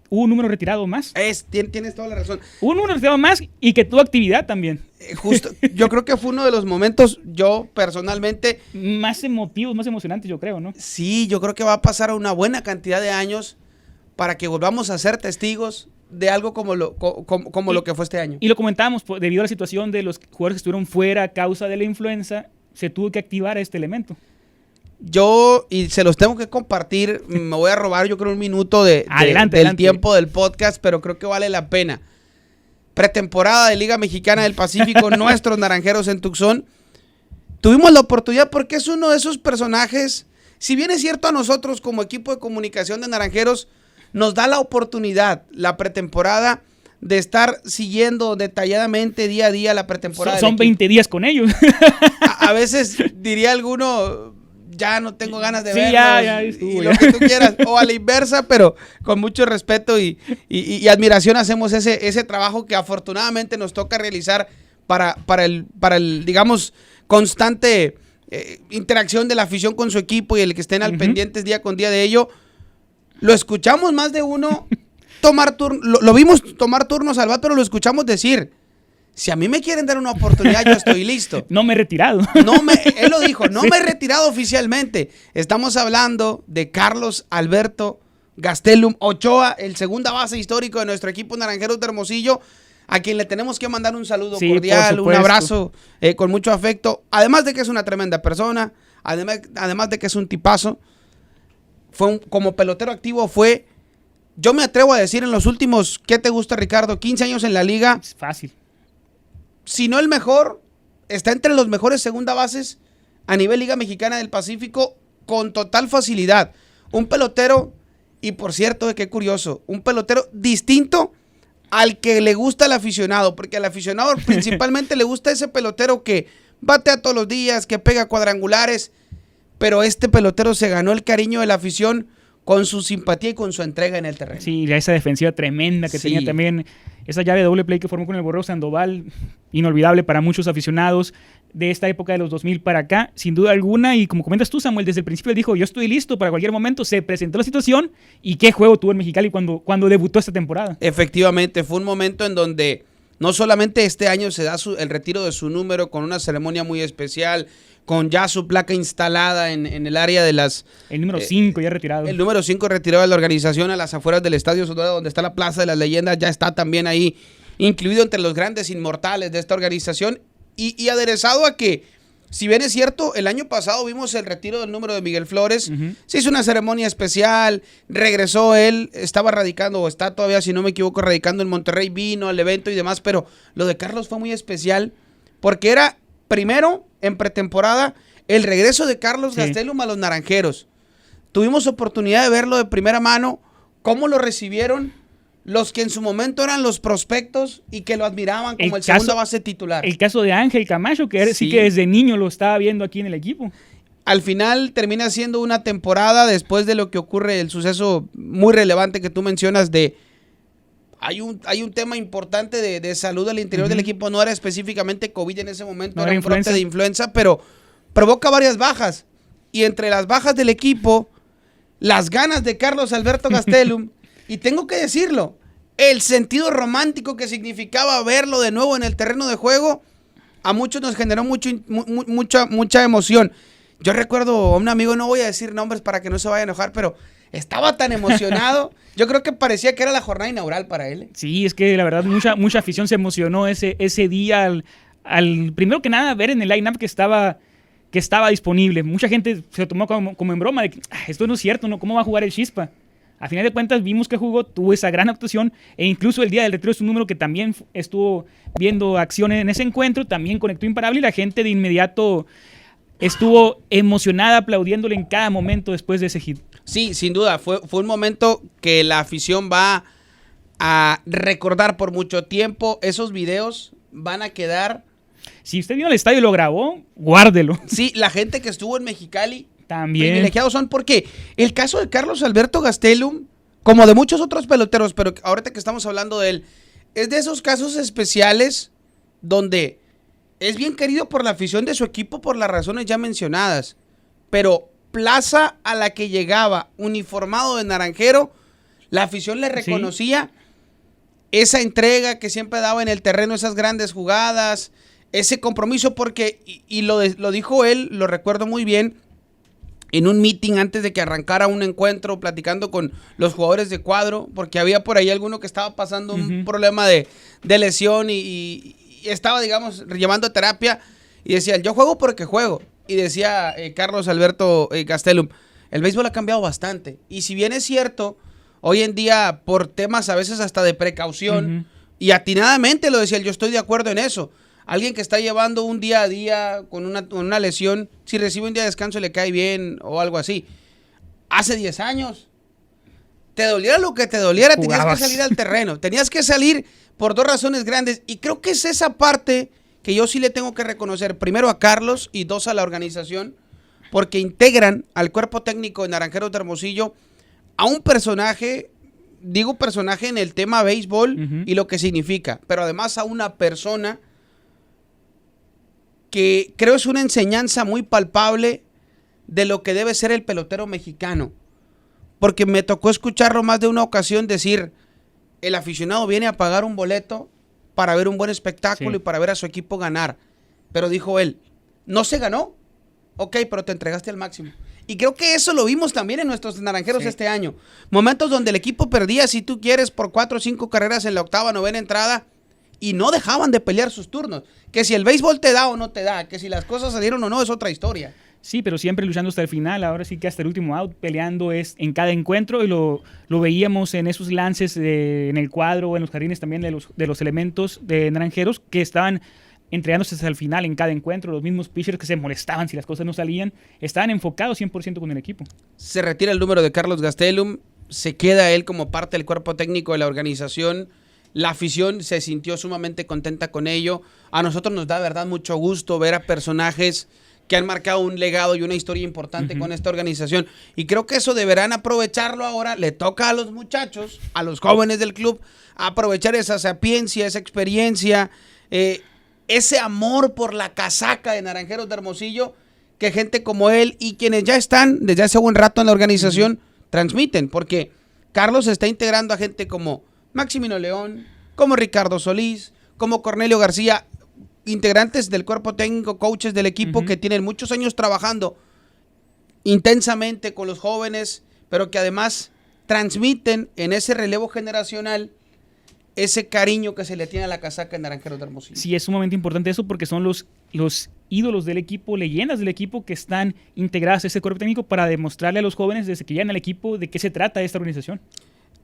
Hubo un número retirado más. Tienes toda la razón. Hubo un número retirado más y que tuvo actividad también. Justo, yo creo que fue uno de los momentos, yo personalmente... más emotivos, más emocionantes, yo creo, ¿no? Sí, yo creo que va a pasar una buena cantidad de años para que volvamos a ser testigos de algo como lo que fue este año. Y lo comentábamos, debido a la situación de los jugadores que estuvieron fuera a causa de la influenza, se tuvo que activar este elemento. Yo, y se los tengo que compartir, me voy a robar yo creo un minuto del tiempo del podcast, pero creo que vale la pena. Pretemporada de Liga Mexicana del Pacífico, nuestros Naranjeros en Tucson. Tuvimos la oportunidad porque es uno de esos personajes, si bien es cierto a nosotros como equipo de comunicación de Naranjeros, nos da la oportunidad, la pretemporada, de estar siguiendo detalladamente día a día la pretemporada. Son 20 días con ellos. A veces diría alguno, ya no tengo ganas de verlos, ya estuvo, y lo que tú quieras, o a la inversa, pero con mucho respeto y admiración hacemos ese trabajo que afortunadamente nos toca realizar para el digamos, constante interacción de la afición con su equipo y el que estén al pendientes día con día de ello. Lo escuchamos más de uno lo vimos tomar turnos al bat, pero lo escuchamos decir: si a mí me quieren dar una oportunidad, yo estoy listo. No me he retirado. Él lo dijo, no me he retirado oficialmente. Estamos hablando de Carlos Alberto Gastelum Ochoa, el segunda base histórico de nuestro equipo Naranjeros de Hermosillo, a quien le tenemos que mandar un saludo cordial, un abrazo con mucho afecto. Además de que es una tremenda persona, además de que es un tipazo, como pelotero activo yo me atrevo a decir en los últimos, ¿qué te gusta, Ricardo? 15 años en la liga. Es fácil. Si no el mejor, está entre los mejores segunda bases a nivel Liga Mexicana del Pacífico con total facilidad. Un pelotero, y por cierto, qué curioso, un pelotero distinto al que le gusta al aficionado, porque al aficionado principalmente le gusta ese pelotero que batea todos los días, que pega cuadrangulares, pero este pelotero se ganó el cariño de la afición con su simpatía y con su entrega en el terreno. Sí, esa defensiva tremenda que tenía también, esa llave de doble play que formó con el Borrego Sandoval, inolvidable para muchos aficionados de esta época de los 2000 para acá, sin duda alguna, y como comentas tú, Samuel, desde el principio dijo, yo estoy listo para cualquier momento, se presentó la situación, y qué juego tuvo en Mexicali cuando debutó esta temporada. Efectivamente, fue un momento en donde no solamente este año se da el retiro de su número con una ceremonia muy especial, con ya su placa instalada en el área de las... El número 5 ya retirado. El número 5 retirado de la organización a las afueras del Estadio Sonora, donde está la Plaza de las Leyendas, ya está también ahí incluido entre los grandes inmortales de esta organización y aderezado a que, si bien es cierto, el año pasado vimos el retiro del número de Miguel Flores, se hizo una ceremonia especial, regresó él, estaba radicando, o está todavía, si no me equivoco, radicando en Monterrey, vino al evento y demás, pero lo de Carlos fue muy especial, porque era, primero, en pretemporada, el regreso de Carlos Gastelum a los Naranjeros. Tuvimos oportunidad de verlo de primera mano, cómo lo recibieron los que en su momento eran los prospectos y que lo admiraban como el segunda base titular. El caso de Ángel Camacho, que sí que desde niño lo estaba viendo aquí en el equipo. Al final termina siendo una temporada después de lo que ocurre, el suceso muy relevante que tú mencionas de... Hay un tema importante de salud al interior del equipo, no era específicamente COVID en ese momento, era un brote de influenza, pero provoca varias bajas. Y entre las bajas del equipo, las ganas de Carlos Alberto Gastelum, y tengo que decirlo, el sentido romántico que significaba verlo de nuevo en el terreno de juego, a muchos nos generó mucha emoción. Yo recuerdo a un amigo, no voy a decir nombres para que no se vaya a enojar, pero estaba tan emocionado, yo creo que parecía que era la jornada inaugural para él. Sí, es que la verdad mucha afición se emocionó ese día al primero que nada ver en el line-up que estaba disponible. Mucha gente se lo tomó como en broma de que esto no es cierto, ¿no? ¿Cómo va a jugar el Chispa? A final de cuentas vimos que jugó, tuvo esa gran actuación e incluso el día del retiro es un número que también estuvo viendo acción en ese encuentro, también conectó imparable y la gente de inmediato estuvo emocionada aplaudiéndole en cada momento después de ese hit. Sí, sin duda, fue un momento que la afición va a recordar por mucho tiempo. Esos videos van a quedar... Si usted vino al estadio y lo grabó, guárdelo. Sí, la gente que estuvo en Mexicali también privilegiados son, porque el caso de Carlos Alberto Gastelum, como de muchos otros peloteros, pero ahorita que estamos hablando de él, es de esos casos especiales donde es bien querido por la afición de su equipo por las razones ya mencionadas, pero plaza a la que llegaba uniformado de naranjero, la afición le reconocía esa entrega que siempre daba en el terreno, esas grandes jugadas, ese compromiso, porque, y lo dijo él, lo recuerdo muy bien, en un meeting antes de que arrancara un encuentro, platicando con los jugadores de cuadro, porque había por ahí alguno que estaba pasando un problema de lesión y estaba, digamos, llevando terapia. y decía, yo juego porque juego. Y decía Carlos Alberto Gastelum, el béisbol ha cambiado bastante. Y si bien es cierto, hoy en día, por temas a veces hasta de precaución, y atinadamente lo decía él, yo estoy de acuerdo en eso. Alguien que está llevando un día a día con una lesión, si recibe un día de descanso le cae bien o algo así. Hace 10 años, te doliera lo que te doliera, tenías que salir al terreno. Tenías que salir por 2 razones grandes. Y creo que es esa parte que yo sí le tengo que reconocer. Primero a Carlos y 2 a la organización. Porque integran al cuerpo técnico de Naranjeros de Hermosillo a un personaje, digo personaje en el tema béisbol y lo que significa. Pero además a una persona que creo es una enseñanza muy palpable de lo que debe ser el pelotero mexicano. Porque me tocó escucharlo más de una ocasión decir, el aficionado viene a pagar un boleto para ver un buen espectáculo y para ver a su equipo ganar. Pero dijo él, no se ganó, ok, pero te entregaste al máximo. Y creo que eso lo vimos también en nuestros Naranjeros este año. Momentos donde el equipo perdía, si tú quieres, por 4 o 5 carreras en la octava, novena entrada, y no dejaban de pelear sus turnos. Que si el béisbol te da o no te da, que si las cosas salieron o no, es otra historia. Sí, pero siempre luchando hasta el final, ahora sí que hasta el último out, peleando es en cada encuentro, y lo veíamos en esos lances en el cuadro, en los jardines también de los elementos de Naranjeros, que estaban entregándose hasta el final en cada encuentro. Los mismos pitchers que se molestaban si las cosas no salían, estaban enfocados 100% con el equipo. Se retira el número de Carlos Gastelum, se queda él como parte del cuerpo técnico de la organización. La afición se sintió sumamente contenta con ello. A nosotros nos da, verdad, mucho gusto ver a personajes que han marcado un legado y una historia importante con esta organización. Y creo que eso deberán aprovecharlo ahora. Le toca a los muchachos, a los jóvenes del club, aprovechar esa sapiencia, esa experiencia, ese amor por la casaca de Naranjeros de Hermosillo, que gente como él y quienes ya están desde hace buen rato en la organización transmiten. Porque Carlos está integrando a gente como Maximino León, como Ricardo Solís, como Cornelio García, integrantes del cuerpo técnico, coaches del equipo que tienen muchos años trabajando intensamente con los jóvenes, pero que además transmiten en ese relevo generacional ese cariño que se le tiene a la casaca en Naranjeros de Hermosillo. Sí, es sumamente importante eso porque son los ídolos del equipo, leyendas del equipo que están integradas a ese cuerpo técnico para demostrarle a los jóvenes desde que llegan al equipo de qué se trata esta organización.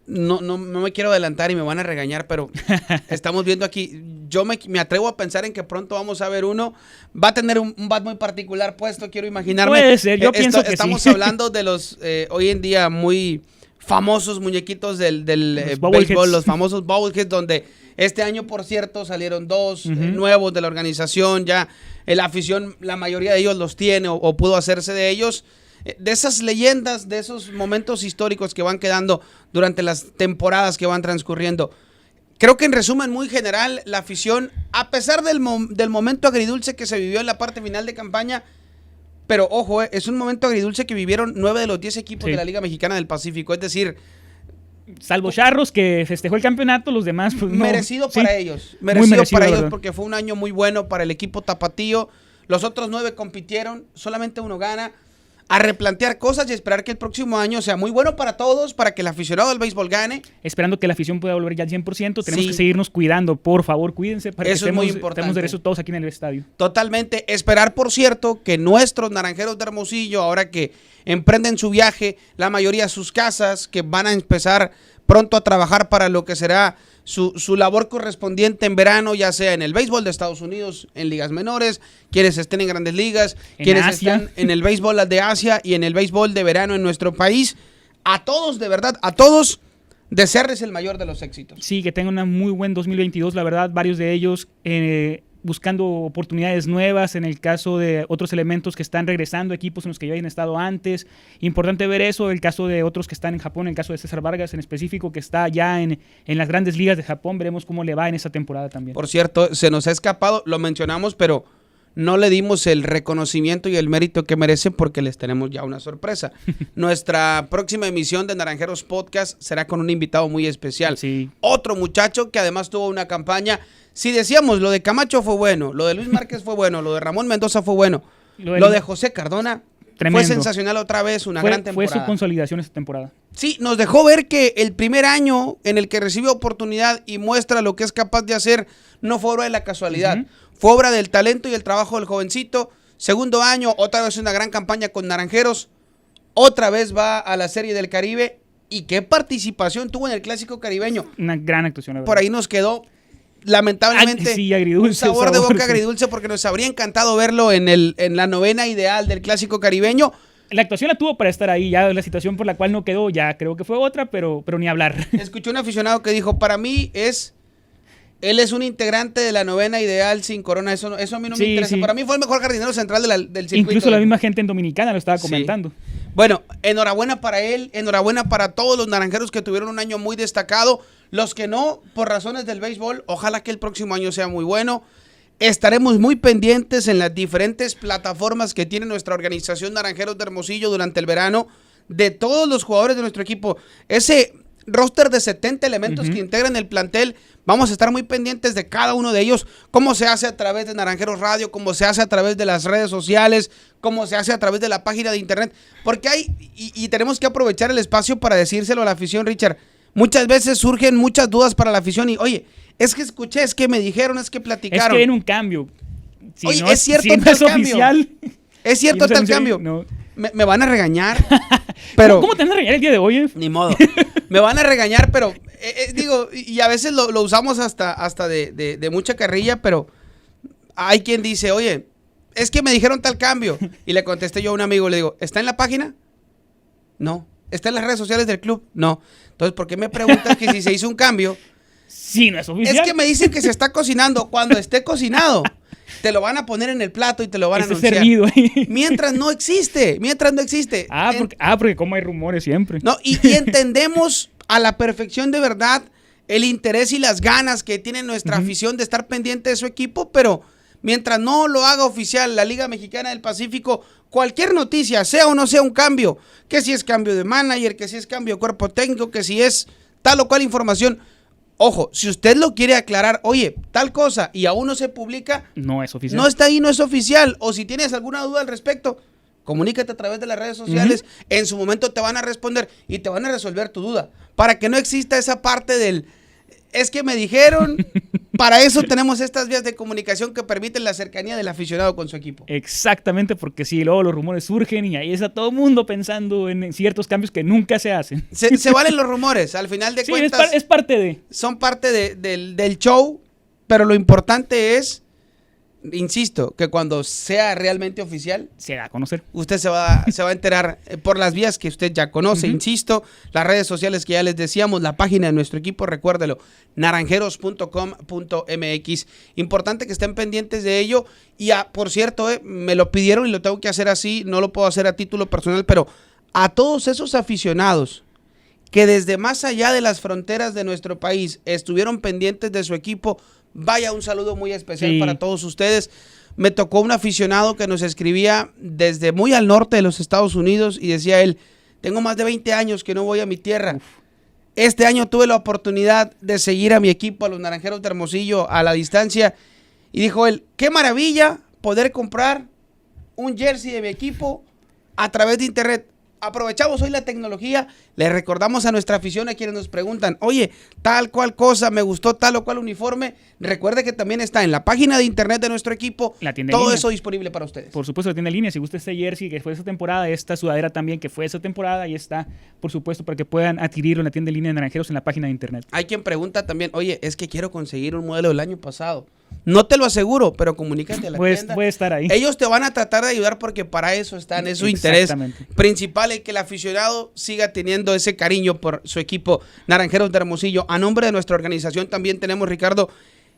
No me quiero adelantar y me van a regañar, pero estamos viendo aquí, yo me atrevo a pensar en que pronto vamos a ver uno, va a tener un bat muy particular puesto, quiero imaginarme. Puede ser, yo pienso que estamos hablando de los hoy en día muy famosos muñequitos del béisbol, los famosos bobbleheads, donde este año, por cierto, salieron 2 nuevos de la organización, ya la afición, la mayoría de ellos los tiene o pudo hacerse de ellos. De esas leyendas, de esos momentos históricos que van quedando durante las temporadas que van transcurriendo. Creo que en resumen muy general, la afición, a pesar del momento agridulce que se vivió en la parte final de campaña, pero ojo, es un momento agridulce que vivieron 9 de los 10 equipos de la Liga Mexicana del Pacífico, es decir, salvo Charros, que festejó el campeonato, los demás pues no. Merecido para ellos, merecido para ellos, porque fue un año muy bueno para el equipo tapatío. Los otros 9 compitieron, solamente uno gana. A replantear cosas y esperar que el próximo año sea muy bueno para todos, para que el aficionado del béisbol gane. Esperando que la afición pueda volver ya al 100%. Tenemos que seguirnos cuidando, por favor, cuídense para que estemos de regreso todos aquí en el estadio. Totalmente. Esperar, por cierto, que nuestros Naranjeros de Hermosillo, ahora que emprenden su viaje, la mayoría a sus casas, que van a empezar pronto a trabajar para lo que será su labor correspondiente en verano, ya sea en el béisbol de Estados Unidos, en ligas menores, quienes estén en grandes ligas, quienes están en el béisbol de Asia y en el béisbol de verano en nuestro país. A todos, de verdad, a todos, desearles el mayor de los éxitos. Sí, que tengan un muy buen 2022, la verdad, varios de ellos buscando oportunidades nuevas, en el caso de otros elementos que están regresando, equipos en los que ya hayan estado antes. Importante ver eso, el caso de otros que están en Japón, el caso de César Vargas en específico, que está ya en las grandes ligas de Japón. Veremos cómo le va en esa temporada también. Por cierto, se nos ha escapado, lo mencionamos, pero no le dimos el reconocimiento y el mérito que merece porque les tenemos ya una sorpresa. Nuestra próxima emisión de Naranjeros Podcast será con un invitado muy especial. Sí. Otro muchacho que además tuvo una campaña. Si decíamos, lo de Camacho fue bueno, lo de Luis Márquez fue bueno, lo de Ramón Mendoza fue bueno, lo de José Cardona tremendo. Fue sensacional otra vez, una gran temporada. Fue su consolidación esta temporada. Sí, nos dejó ver que el primer año en el que recibe oportunidad y muestra lo que es capaz de hacer, no fue obra de la casualidad, fue obra del talento y el trabajo del jovencito. Segundo año, otra vez una gran campaña con Naranjeros, otra vez va a la Serie del Caribe, y qué participación tuvo en el Clásico Caribeño. Una gran actuación, la verdad. Por ahí nos quedó, lamentablemente, sí, agridulce, un sabor de boca sí. agridulce, porque nos habría encantado verlo en la novena ideal del Clásico Caribeño. La actuación la tuvo para estar ahí, ya la situación por la cual no quedó, ya creo que fue otra, pero ni hablar. Escuché un aficionado que dijo, para mí él es un integrante de la novena ideal sin corona, eso a mí no me interesa. Sí. Para mí fue el mejor jardinero central del circuito. Incluso la misma gente en Dominicana lo estaba comentando. Sí. Bueno, enhorabuena para él, enhorabuena para todos los naranjeros que tuvieron un año muy destacado. Los que no, por razones del béisbol, ojalá que el próximo año sea muy bueno. Estaremos muy pendientes en las diferentes plataformas que tiene nuestra organización Naranjeros de Hermosillo durante el verano, de todos los jugadores de nuestro equipo. Ese roster de 70 elementos que integran el plantel, vamos a estar muy pendientes de cada uno de ellos, cómo se hace a través de Naranjeros Radio, cómo se hace a través de las redes sociales, cómo se hace a través de la página de internet, porque hay, y tenemos que aprovechar el espacio para decírselo a la afición, Richard. Muchas veces surgen muchas dudas para la afición y, oye, es que escuché, es que me dijeron, es que platicaron. Es que viene un cambio. Si oye, no es cierto, si no es oficial. Es cierto, si tal cambio. No. Me van a regañar, pero... ¿Cómo te van a regañar el día de hoy? Ni modo. Me van a regañar, pero digo, y a veces lo usamos hasta de mucha carrilla, pero hay quien dice, oye, es que me dijeron tal cambio. Y le contesté yo a un amigo, le digo, ¿está en la página? No. ¿Está en las redes sociales del club? No. Entonces, ¿por qué me preguntas que si se hizo un cambio? Sí, no es oficial. Es que me dicen que se está cocinando. Cuando esté cocinado, te lo van a poner en el plato y te lo van a anunciar. Servido ahí. Mientras no existe. Porque como hay rumores siempre. No, y entendemos a la perfección de verdad el interés y las ganas que tiene nuestra afición de estar pendiente de su equipo, pero mientras no lo haga oficial la Liga Mexicana del Pacífico, cualquier noticia, sea o no sea un cambio, que si es cambio de manager, que si es cambio de cuerpo técnico, que si es tal o cual información, ojo, si usted lo quiere aclarar, oye, tal cosa, y aún no se publica, no es oficial. No está ahí, no es oficial, o si tienes alguna duda al respecto, comunícate a través de las redes sociales, en su momento te van a responder y te van a resolver tu duda, para que no exista esa parte del, es que me dijeron, para eso tenemos estas vías de comunicación que permiten la cercanía del aficionado con su equipo. Exactamente, porque sí, luego los rumores surgen y ahí está todo el mundo pensando en ciertos cambios que nunca se hacen. Se valen los rumores, al final de cuentas. Es parte de. Son parte del show, pero lo importante es, insisto, que cuando sea realmente oficial, se da a conocer. Usted se va a enterar por las vías que usted ya conoce, insisto, las redes sociales que ya les decíamos, la página de nuestro equipo, recuérdelo, naranjeros.com.mx. Importante que estén pendientes de ello. Y por cierto, me lo pidieron y lo tengo que hacer así, no lo puedo hacer a título personal, pero a todos esos aficionados que desde más allá de las fronteras de nuestro país estuvieron pendientes de su equipo, vaya, un saludo muy especial para todos ustedes. Me tocó un aficionado que nos escribía desde muy al norte de los Estados Unidos y decía él, tengo más de 20 años que no voy a mi tierra. Este año tuve la oportunidad de seguir a mi equipo, a los Naranjeros de Hermosillo, a la distancia. Y dijo él, qué maravilla poder comprar un jersey de mi equipo a través de internet. Aprovechamos hoy la tecnología, le recordamos a nuestra afición, a quienes nos preguntan, oye, tal cual cosa, me gustó tal o cual uniforme, recuerde que también está en la página de internet de nuestro equipo, todo eso disponible para ustedes. Por supuesto, la tienda en línea, si gusta este jersey que fue esa temporada, esta sudadera también que fue esa temporada, ahí está, por supuesto, para que puedan adquirirlo en la tienda en línea de Naranjeros en la página de internet. Hay quien pregunta también, oye, es que quiero conseguir un modelo del año pasado. No te lo aseguro, pero comunícate a la tienda. Puede estar ahí. Ellos te van a tratar de ayudar porque para eso están, es su interés principal, el que el aficionado siga teniendo ese cariño por su equipo Naranjeros de Hermosillo. A nombre de nuestra organización también tenemos, Ricardo,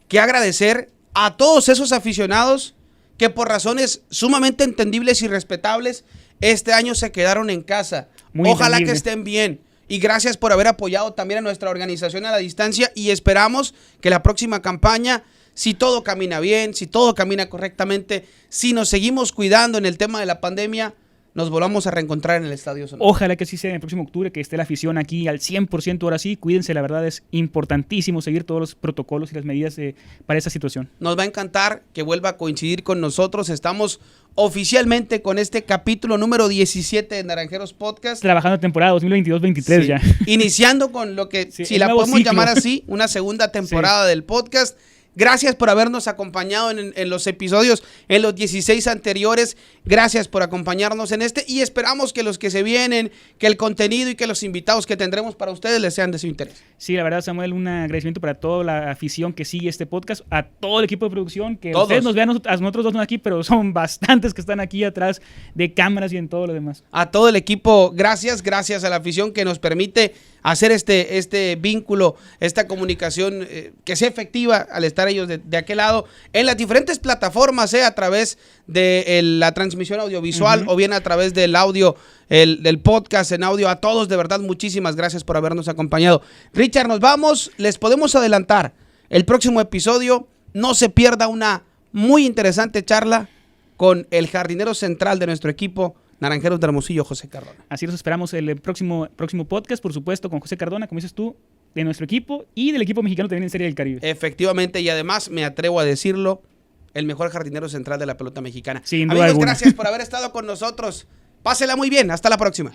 que agradecer a todos esos aficionados que por razones sumamente entendibles y respetables este año se quedaron en casa. Ojalá que estén bien. Y gracias por haber apoyado también a nuestra organización a la distancia y esperamos que la próxima campaña, si todo camina bien, si todo camina correctamente, si nos seguimos cuidando en el tema de la pandemia, nos volvamos a reencontrar en el Estadio Sonora. Ojalá que así sea en el próximo octubre, que esté la afición aquí al 100% ahora sí. Cuídense, la verdad es importantísimo seguir todos los protocolos y las medidas para esa situación. Nos va a encantar que vuelva a coincidir con nosotros. Estamos oficialmente con este capítulo número 17 de Naranjeros Podcast. Trabajando temporada 2022-23 sí. ya. Iniciando con lo que, sí, si la podemos ciclo. llamar así, una segunda temporada del podcast. Gracias por habernos acompañado en los episodios, en los 16 anteriores. Gracias por acompañarnos en este y esperamos que los que se vienen, que el contenido y que los invitados que tendremos para ustedes les sean de su interés. Sí, la verdad, Samuel, un agradecimiento para toda la afición que sigue este podcast, a todo el equipo de producción, que Todos. Ustedes nos vean a nosotros dos no aquí, pero son bastantes que están aquí atrás de cámaras y en todo lo demás. A todo el equipo, gracias a la afición que nos permite hacer este vínculo, esta comunicación que sea efectiva al estar ellos de aquel lado, en las diferentes plataformas, a través de la transmisión audiovisual o bien a través del audio, del podcast en audio. A todos, de verdad, muchísimas gracias por habernos acompañado. Richard, nos vamos, les podemos adelantar, el próximo episodio, no se pierda una muy interesante charla con el jardinero central de nuestro equipo, Naranjeros de Hermosillo, José Cardona. Así los esperamos el próximo podcast, por supuesto, con José Cardona, como dices tú, de nuestro equipo y del equipo mexicano también en Serie del Caribe. Efectivamente, y además me atrevo a decirlo, el mejor jardinero central de la pelota mexicana. Sin duda Amigos, alguna. gracias por haber estado con nosotros. Pásela muy bien, hasta la próxima.